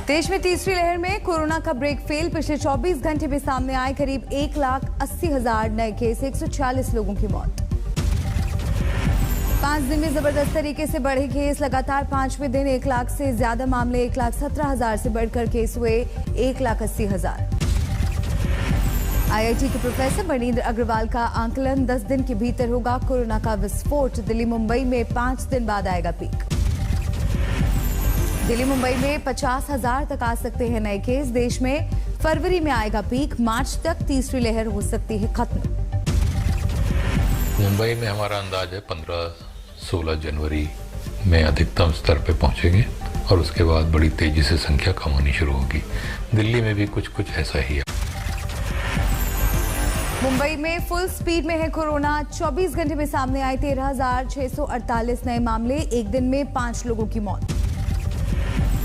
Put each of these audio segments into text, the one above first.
देश में तीसरी लहर में कोरोना का ब्रेक फेल। पिछले 24 घंटे में सामने आए करीब 1,80,000 नए केस, 146 लोगों की मौत। 5 दिन में जबरदस्त तरीके से बढ़े केस। लगातार 5वें दिन 1 लाख से ज्यादा मामले, 1,17,000 से बढ़कर केस हुए 1,80,000। IIT के प्रोफेसर मणिंद्र अग्रवाल का आंकलन 10 दिन के भीतर होगा कोरोना का विस्फोट। दिल्ली मुंबई में 5 दिन बाद आएगा पीक। दिल्ली मुंबई में 50,000 तक आ सकते हैं नए केस। देश में फरवरी में आएगा पीक। मार्च तक तीसरी लहर हो सकती है खत्म। मुंबई में हमारा अंदाज है 15-16 जनवरी में अधिकतम स्तर पे पहुंचेंगे और उसके बाद बड़ी तेजी से संख्या कम होनी शुरू होगी। दिल्ली में भी कुछ ऐसा ही है। मुंबई में फुल स्पीड में है कोरोना। 24 घंटे में सामने आए 13,648 नए मामले, एक दिन में 5 लोगों की मौत।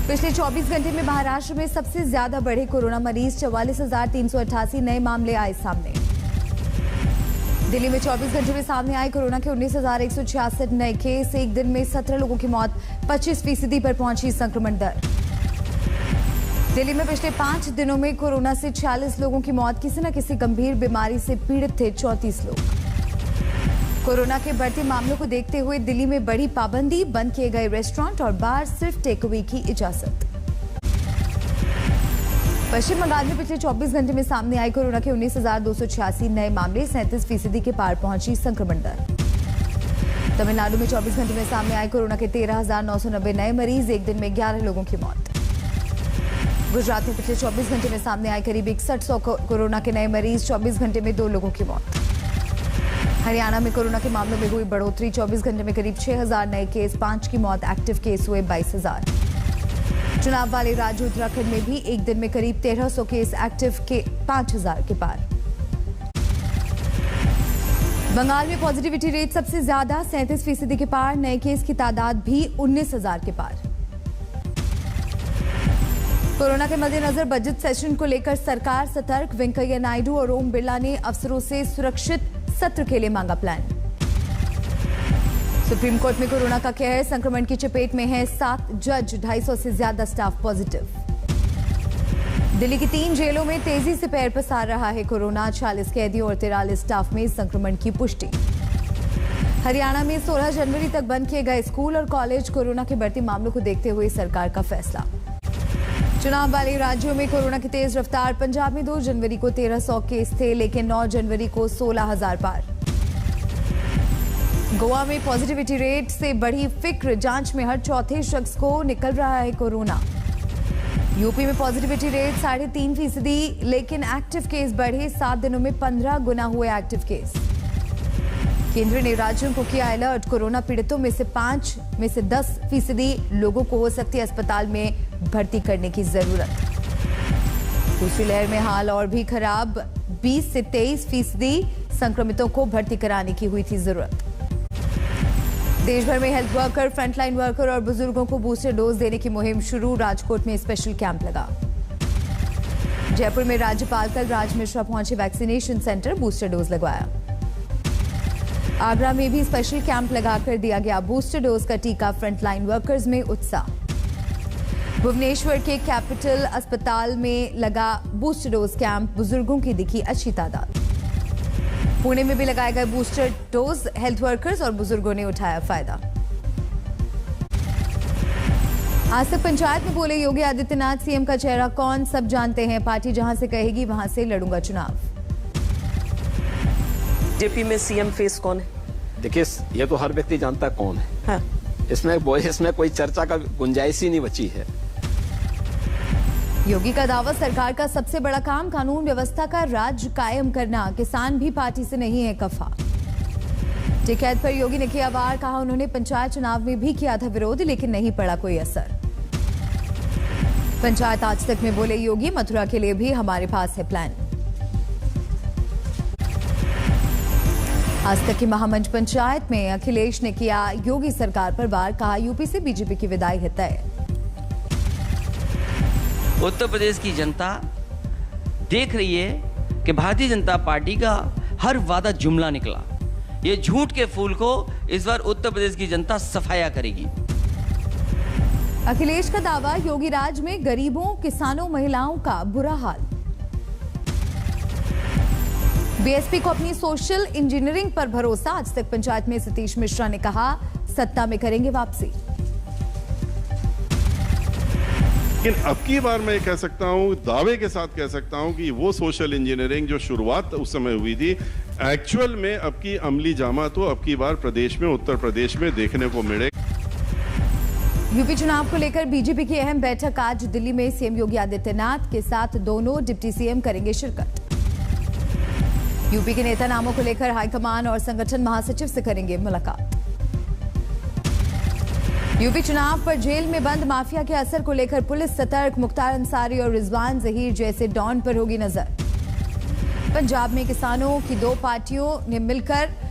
पिछले 24 घंटे में महाराष्ट्र में सबसे ज्यादा बढ़े कोरोना मरीज, 44,388 नए मामले आए सामने। दिल्ली में 24 घंटे में सामने आए कोरोना के 19,166 नए केस, एक दिन में 17 लोगों की मौत, 25% पर पहुंची संक्रमण दर। दिल्ली में पिछले 5 दिनों में कोरोना से 46 लोगों की मौत। किसी न किसी गंभीर बीमारी से पीड़ित थे 34 लोग। कोरोना के बढ़ते मामलों को देखते हुए दिल्ली में बड़ी पाबंदी, बंद किए गए रेस्टोरेंट और बार, सिर्फ टेक अवे की इजाजत। पश्चिम बंगाल में पिछले 24 घंटे में सामने आए कोरोना के 19,286 नए मामले, 37% के पार पहुंची संक्रमण दर। तमिलनाडु में 24 घंटे में सामने आए कोरोना के 13,990 नए मरीज, एक दिन में 11 लोगों की मौत। गुजरात में पिछले 24 घंटे में सामने आए करीब 6100 कोरोना के नए मरीज, 24 घंटे में 2 लोगों की मौत। हरियाणा में कोरोना के मामलों में हुई बढ़ोतरी, 24 घंटे में करीब 6,000 नए केस, 5 की मौत, एक्टिव केस हुए 22,000। चुनाव वाले राज्य उत्तराखंड में भी एक दिन में करीब 1,300 केस, एक्टिव के 5,000 के पार। बंगाल में पॉजिटिविटी रेट सबसे ज्यादा, 37% के पार, नए केस की तादाद भी 19,000 के पार। कोरोना के मद्देनजर बजट सेशन को लेकर सरकार सतर्क। वेंकैया नायडू और ओम बिरला ने अफसरों से सुरक्षित सत्र के लिए मांगा प्लान। सुप्रीम कोर्ट में कोरोना का कहर, संक्रमण की चपेट में है 7 जज, 250 से ज्यादा स्टाफ पॉजिटिव। दिल्ली की 3 जेलों में तेजी से पैर पसार रहा है कोरोना, 46 कैदियों और 43 स्टाफ में संक्रमण की पुष्टि। हरियाणा में 16 जनवरी तक बंद किए गए स्कूल और कॉलेज, कोरोना के बढ़ते मामलों को देखते हुए सरकार का फैसला। चुनाव वाले राज्यों में कोरोना की तेज रफ्तार। पंजाब में 2 जनवरी को 1,300 केस थे, लेकिन 9 जनवरी को 16,000 पार। गोवा में पॉजिटिविटी रेट से बढ़ी फिक्र, जांच में हर चौथे शख्स को निकल रहा है कोरोना। यूपी में पॉजिटिविटी रेट 3.5%, लेकिन एक्टिव केस बढ़े, 7 दिनों में 15 गुना हुए एक्टिव केस। केंद्र ने राज्यों को किया अलर्ट, कोरोना पीड़ितों में से 5 में से 10% लोगों को हो सकती है अस्पताल में भर्ती करने की जरूरत। दूसरी लहर में हाल और भी खराब, 20 से 23% संक्रमितों को भर्ती कराने की हुई थी जरूरत। देश भर में हेल्थ वर्कर, फ्रंटलाइन वर्कर और बुजुर्गों को बूस्टर डोज देने की मुहिम शुरू। राजकोट में स्पेशल कैंप लगा। जयपुर में राज्यपाल कलराज मिश्रा पहुंचे वैक्सीनेशन सेंटर, बूस्टर डोज लगवाया। आगरा में भी स्पेशल कैंप लगाकर दिया गया बूस्टर डोज का टीका, फ्रंटलाइन वर्कर्स में उत्साह। भुवनेश्वर के कैपिटल अस्पताल में लगा बूस्टर डोज कैंप, बुजुर्गों की दिखी अच्छी तादाद। पुणे में भी लगाए गए बूस्टर डोज, हेल्थ वर्कर्स और बुजुर्गों ने उठाया फायदा। आज तक पंचायत में बोले योगी आदित्यनाथ, सीएम का चेहरा कौन सब जानते हैं, पार्टी जहां से कहेगी वहां से लड़ूंगा चुनाव। जेपी में सीएम फेस कौन है? देखिए, ये तो हर व्यक्ति जानता है कौन है। हाँ। इसमें कोई चर्चा का गुंजाइश ही नहीं बची है। योगी का दावा, सरकार का सबसे बड़ा काम कानून व्यवस्था का राज कायम करना, किसान भी पार्टी से नहीं है कफा। टिकैत पर योगी ने किया वार, कहा उन्होंने पंचायत चुनाव में भी किया था विरोध, लेकिन नहीं पड़ा कोई असर। पंचायत आज तक में बोले योगी, मथुरा के लिए भी हमारे पास है प्लान। आज तक की महामंच पंचायत में अखिलेश ने किया योगी सरकार पर वार, कहा यूपी से बीजेपी की विदाई है तय। उत्तर प्रदेश की जनता देख रही है कि भारतीय जनता पार्टी का हर वादा जुमला निकला। ये झूठ के फूल को इस बार उत्तर प्रदेश की जनता सफाया करेगी। अखिलेश का दावा, योगी राज में गरीबों, किसानों, महिलाओं का बुरा हाल। बीएसपी को अपनी सोशल इंजीनियरिंग पर भरोसा, आज तक पंचायत में सतीश मिश्रा ने कहा सत्ता में करेंगे वापसी। लेकिन अब की बार मैं कह सकता हूं, दावे के साथ कह सकता हूं कि वो सोशल इंजीनियरिंग जो शुरुआत उस समय हुई थी, एक्चुअल में अब की अमली जामा तो अब की बार प्रदेश में, उत्तर प्रदेश में देखने को मिले। यूपी चुनाव को लेकर बीजेपी की अहम बैठक आज दिल्ली में। सीएम योगी आदित्यनाथ के साथ दोनों डिप्टी सीएम करेंगे शिरकत। यूपी के नेता नामों को लेकर हाईकमान और संगठन महासचिव से करेंगे मुलाकात। यूपी चुनाव पर जेल में बंद माफिया के असर को लेकर पुलिस सतर्क, मुख्तार अंसारी और रिजवान जहीर जैसे डॉन पर होगी नजर। पंजाब में किसानों की दो पार्टियों ने मिलकर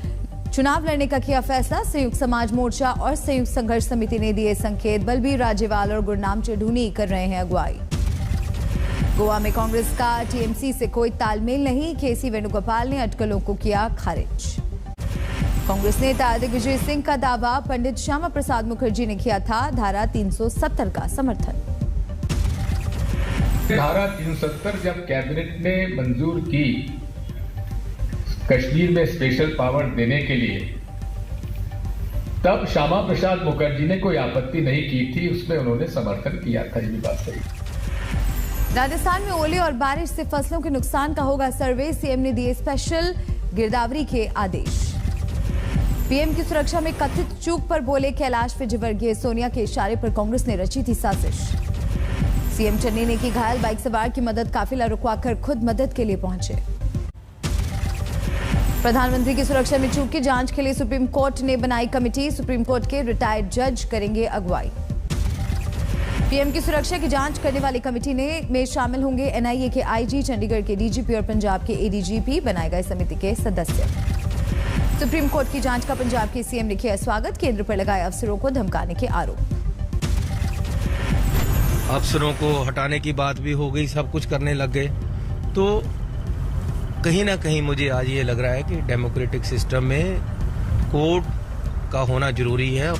चुनाव लड़ने का किया फैसला। संयुक्त समाज मोर्चा और संयुक्त संघर्ष समिति ने दिए संकेत। बलबीर राजेवाल और गुरनाम चढ़ूनी कर रहे हैं अगुवाई। गोवा में कांग्रेस का टीएमसी से कोई तालमेल नहीं, केसी वेणुगोपाल ने अटकलों को किया खारिज। कांग्रेस नेता दिग्विजय सिंह का दावा, पंडित श्यामा प्रसाद मुखर्जी ने किया था धारा 370 का समर्थन। धारा 370 जब कैबिनेट ने मंजूर की कश्मीर में स्पेशल पावर देने के लिए, तब श्यामा प्रसाद मुखर्जी ने कोई आपत्ति नहीं की थी, उसमें उन्होंने समर्थन किया था। ये भी बात सही। राजस्थान में ओले और बारिश से फसलों के नुकसान का होगा सर्वे, सीएम ने दिए स्पेशल गिरदावरी के आदेश। पीएम की सुरक्षा में कथित चूक पर बोले कैलाश विजयवर्गीय, सोनिया के इशारे पर कांग्रेस ने रची थी साजिश। सीएम चन्नी ने की घायल बाइक सवार की मदद, काफिला रुकवाकर खुद मदद के लिए पहुंचे। प्रधानमंत्री की सुरक्षा में चूक की जांच के लिए सुप्रीम कोर्ट ने बनाई कमेटी, सुप्रीम कोर्ट के रिटायर्ड जज करेंगे अगुवाई। पीएम की सुरक्षा की जांच करने वाली कमेटी में शामिल होंगे एनआईए के आईजी, चंडीगढ़ के डीजीपी और पंजाब के एडीजीपी बनाए गए समिति के सदस्य। सुप्रीम कोर्ट की जांच का पंजाब के सीएम ने किया स्वागत, केंद्र पर लगाए अफसरों को धमकाने के आरोप। अफसरों को हटाने की बात भी हो गई, सब कुछ करने लग गए, तो कहीं ना कहीं मुझे आज ये लग रहा है कि डेमोक्रेटिक सिस्टम में कोर्ट का होना जरूरी है।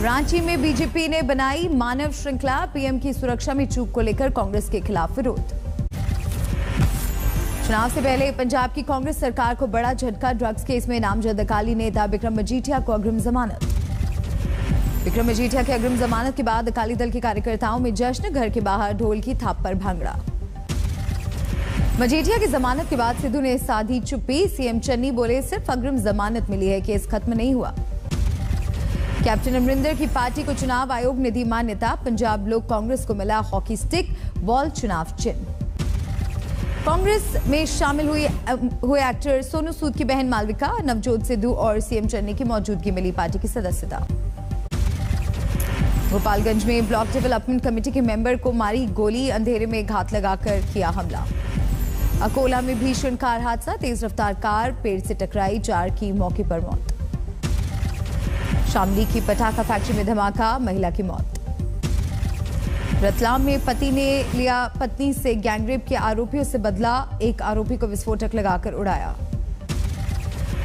रांची में बीजेपी ने बनाई मानव श्रृंखला, पीएम की सुरक्षा में चूक को लेकर कांग्रेस के खिलाफ विरोध। चुनाव से पहले पंजाब की कांग्रेस सरकार को बड़ा झटका, ड्रग्स केस में नामजद अकाली नेता बिक्रम मजीठिया को अग्रिम जमानत। बिक्रम मजीठिया की अग्रिम जमानत के बाद अकाली दल के कार्यकर्ताओं में जश्न, घर के बाहर ढोल की थाप पर भांगड़ा। मजीठिया की जमानत के बाद सिद्धू ने साधी चुप्पी, सीएम चन्नी बोले सिर्फ अग्रिम जमानत मिली है, केस खत्म नहीं हुआ। कैप्टन अमरिंदर की पार्टी को चुनाव आयोग ने दी मान्यता, पंजाब लोक कांग्रेस को मिला हॉकी स्टिक, बॉल चुनाव चिन्ह। कांग्रेस में शामिल हुए एक्टर सोनू सूद की बहन मालविका, नवजोत सिद्धू और सीएम चन्नी की मौजूदगी मिली पार्टी की सदस्यता। गोपालगंज में ब्लॉक डेवलपमेंट कमेटी के मेंबर को मारी गोली, अंधेरे में घात लगाकर किया हमला। अकोला में भीषण कार हादसा, तेज रफ्तार कार पेड़ से टकराई, 4 की मौके पर मौत। शामली की पटाखा फैक्ट्री में धमाका, महिला की मौत। रतलाम में पति ने लिया पत्नी से गैंगरेप के आरोपियों से बदला, एक आरोपी को विस्फोटक लगाकर उड़ाया।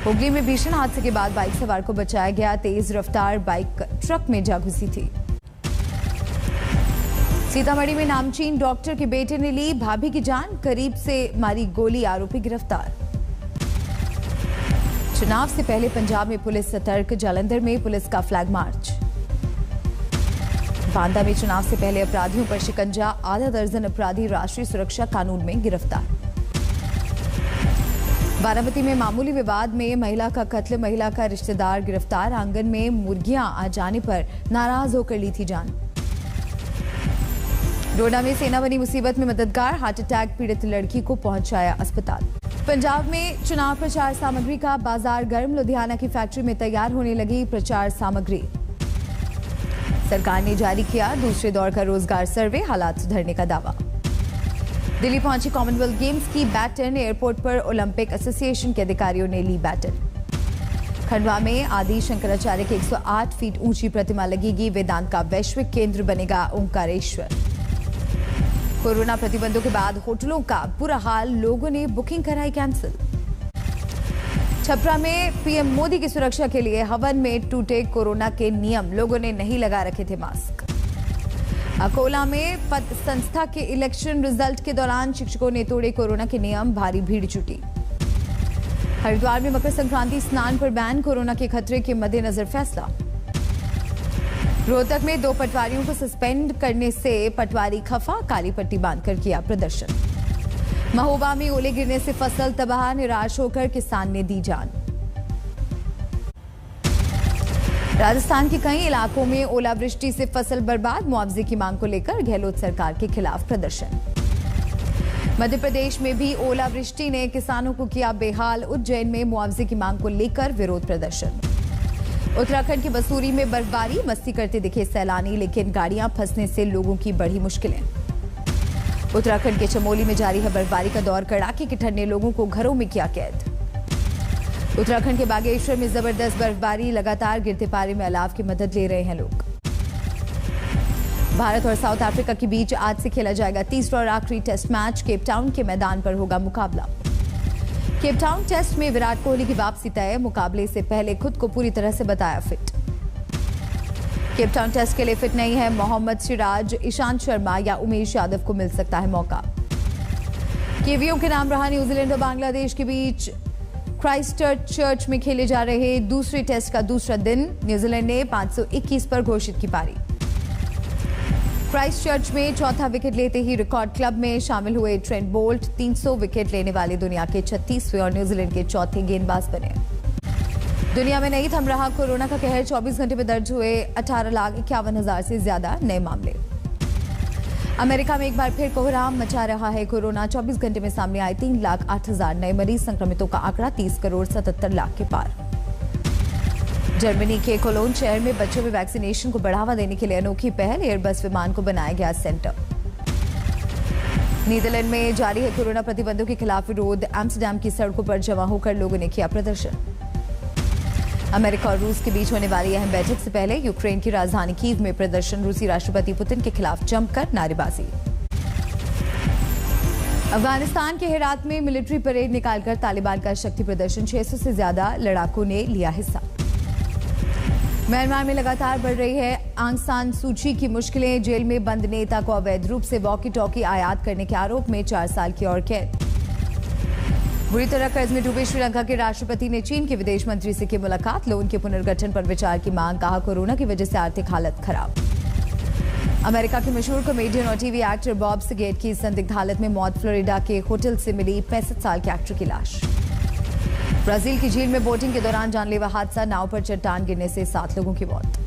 हुगली में भीषण हादसे के बाद बाइक सवार को बचाया गया, तेज रफ्तार बाइक ट्रक में जा घुसी थी। सीतामढ़ी में नामचीन डॉक्टर के बेटे ने ली भाभी की जान, करीब से मारी गोली, आरोपी गिरफ्तार। चुनाव से पहले पंजाब में पुलिस सतर्क, जालंधर में पुलिस का फ्लैग मार्च। बांदा में चुनाव से पहले अपराधियों पर शिकंजा, आधा दर्जन अपराधी राष्ट्रीय सुरक्षा कानून में गिरफ्तार। बारामती में मामूली विवाद में महिला का कत्ल, महिला का रिश्तेदार गिरफ्तार, आंगन में मुर्गियां आ जाने पर नाराज होकर ली थी जान। डोडा में सेना बनी मुसीबत में मददगार, हार्ट अटैक पीड़ित लड़की को पहुंचाया अस्पताल। पंजाब में चुनाव प्रचार सामग्री का बाजार गर्म, लुधियाना की फैक्ट्री में तैयार होने लगी प्रचार सामग्री। सरकार ने जारी किया दूसरे दौर का रोजगार सर्वे, हालात सुधरने का दावा। दिल्ली पहुंची कॉमनवेल्थ गेम्स की बैटन, एयरपोर्ट पर ओलंपिक एसोसिएशन के अधिकारियों ने ली बैटन। खंडवा में आदि शंकराचार्य की 108 फीट ऊंची प्रतिमा लगेगी, वेदांत का वैश्विक केंद्र बनेगा ओंकारेश्वर। कोरोना प्रतिबंधों के बाद होटलों का बुरा हाल, लोगों ने बुकिंग कराई कैंसिल। छपरा में पीएम मोदी की सुरक्षा के लिए हवन में टूटे कोरोना के नियम, लोगों ने नहीं लगा रखे थे मास्क। अकोला में पद संस्था के इलेक्शन रिजल्ट के दौरान शिक्षकों ने तोड़े कोरोना के नियम, भारी भीड़ जुटी। हरिद्वार में मकर संक्रांति स्नान पर बैन, कोरोना के खतरे के मद्देनजर फैसला। रोहतक में 2 पटवारियों को सस्पेंड करने से पटवारी खफा, काली पट्टी बांधकर किया प्रदर्शन। महोबा में ओले गिरने से फसल तबाह, निराश होकर किसान ने दी जान। राजस्थान के कई इलाकों में ओलावृष्टि से फसल बर्बाद, मुआवजे की मांग को लेकर गहलोत सरकार के खिलाफ प्रदर्शन। मध्य प्रदेश में भी ओलावृष्टि ने किसानों को किया बेहाल, उज्जैन में मुआवजे की मांग को लेकर विरोध प्रदर्शन। उत्तराखंड के बसूरी में बर्फबारी, मस्ती करते दिखे सैलानी, लेकिन गाड़ियां फंसने से लोगों की बढ़ी मुश्किलें। उत्तराखंड के चमोली में जारी है बर्फबारी का दौर, कड़ाके की ठंड ने लोगों को घरों में किया कैद। उत्तराखंड के बागेश्वर में जबरदस्त बर्फबारी, लगातार गिरते पारे में अलाव की मदद ले रहे हैं लोग। भारत और साउथ अफ्रीका के बीच आज से खेला जाएगा तीसरा और आखिरी टेस्ट मैच, केप टाउन के मैदान पर होगा मुकाबला। केप टाउन टेस्ट में विराट कोहली की वापसी तय, मुकाबले से पहले खुद को पूरी तरह से बताया फिट। केप टाउन टेस्ट के लिए फिट नहीं है मोहम्मद सिराज, ईशांत शर्मा या उमेश यादव को मिल सकता है मौका। केवीओ के नाम रहा न्यूजीलैंड और बांग्लादेश के बीच क्राइस्टचर्च में खेले जा रहे दूसरे टेस्ट का दूसरा दिन, न्यूजीलैंड ने 521 पर घोषित की पारी। क्राइस्टचर्च में चौथा विकेट लेते ही रिकॉर्ड क्लब में शामिल हुए ट्रेंट बोल्ट 300 विकेट लेने वाले दुनिया के 36वें और न्यूजीलैंड के चौथे गेंदबाज बने। दुनिया में नहीं थम रहा कोरोना का कहर, 24 घंटे में दर्ज हुए 18,51,000 से ज्यादा नए मामले। अमेरिका में एक बार फिर कोहराम मचा रहा है कोरोना, 24 घंटे में सामने आए 3,08,000 नए मरीज, संक्रमितों का आंकड़ा 30 करोड़ 77 लाख के पार। जर्मनी के कोलोन शहर में बच्चों में वैक्सीनेशन को बढ़ावा देने के लिए अनोखी पहल, एयरबस विमान को बनाया गया सेंटर। नीदरलैंड में जारी है कोरोना प्रतिबंधों के खिलाफ विरोध, एम्स्टरडैम की सड़कों पर जमा होकर लोगों ने किया प्रदर्शन। अमेरिका और रूस के बीच होने वाली अहम बैठक से पहले यूक्रेन की राजधानी कीव में प्रदर्शन, रूसी राष्ट्रपति पुतिन के खिलाफ जमकर नारेबाजी। अफगानिस्तान के हेरात में मिलिट्री परेड निकालकर तालिबान का शक्ति प्रदर्शन, 600 से ज्यादा लड़ाकों ने लिया हिस्सा। म्यांमार में लगातार बढ़ रही है आंग सान सूची की मुश्किलें, जेल में बंद नेता को अवैध रूप से वॉकी टॉकी आयात करने के आरोप में 4 साल की और कैद। बुरी तरह कर्ज में डूबे श्रीलंका के राष्ट्रपति ने चीन के विदेश मंत्री से की मुलाकात, लोन के पुनर्गठन पर विचार की मांग, कहा कोरोना की वजह से आर्थिक हालत खराब। अमेरिका के मशहूर कॉमेडियन और टीवी एक्टर बॉब सेगेट की संदिग्ध हालत में मौत, फ्लोरिडा के होटल से मिली 65 साल के एक्टर की लाश। ब्राजील की झील में बोटिंग के दौरान जानलेवा हादसा, नाव पर चट्टान गिरने से 7 लोगों की मौत।